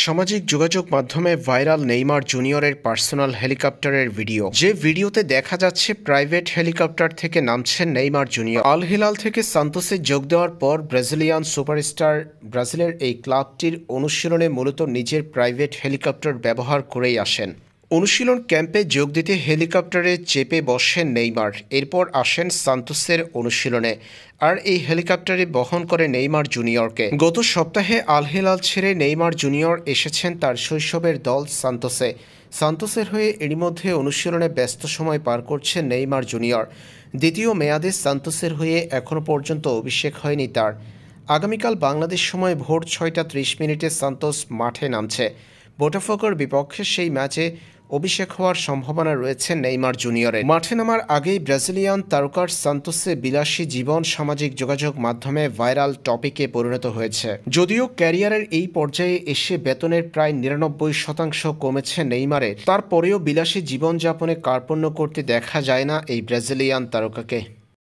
সামাজিক যোগাযোগ মাধ্যমে ভাইরাল নেইমার জুনিয়রের পার্সোনাল হেলিকপ্টারের ভিডিও। যে ভিডিওতে দেখা যাচ্ছে প্রাইভেট হেলিকপ্টার থেকে নামছেন নেইমার জুনিয়র। আল হিলাল থেকে সান্তোসে যোগ দেওয়ার পর ব্রাজিলিয়ান সুপারস্টার ব্রাজিলের এই ক্লাবটির অনুশীলনে মূলত নিজের প্রাইভেট হেলিকপ্টার ব্যবহার করেই আসেন। অনুশীলন ক্যাম্পে যোগ দিতে হেলিকপ্টারে চেপে বসেন নেইমার, এরপর আসেন সান্তোসের অনুশীলনে। আর এই হেলিকপ্টারে বহন করে নেইমার জুনিয়রকে। গত সপ্তাহে আল হিলাল ছেড়ে নেইমার জুনিয়র এসেছেন তার শৈশবের দল সান্তোসে। সান্তোসের হয়ে এরই মধ্যে অনুশীলনে ব্যস্ত সময় পার করছেন নেইমার জুনিয়র। দ্বিতীয় মেয়াদে সান্তোসের হয়ে এখনও পর্যন্ত অভিষেক হয়নি তার। আগামীকাল বাংলাদেশ সময় ভোর 6টা 30 মিনিটে সান্তোস মাঠে নামছে। বোটাফোগোর বিপক্ষে সেই ম্যাচে অভিষেক হওয়ার সম্ভাবনা রয়েছে নেইমার জুনিয়রের। মাঠে নামার আগেই ব্রাজিলিয়ান তারকার সান্তোসে বিলাসী জীবন সামাজিক যোগাযোগ মাধ্যমে ভাইরাল টপিকে পরিণত হয়েছে। যদিও ক্যারিয়ারের এই পর্যায়ে এসে বেতনের প্রায় 99% কমেছে নেইমারের, তারপরেও বিলাসী জীবনযাপনে কার্পণ্য করতে দেখা যায় না এই ব্রাজিলিয়ান তারকাকে।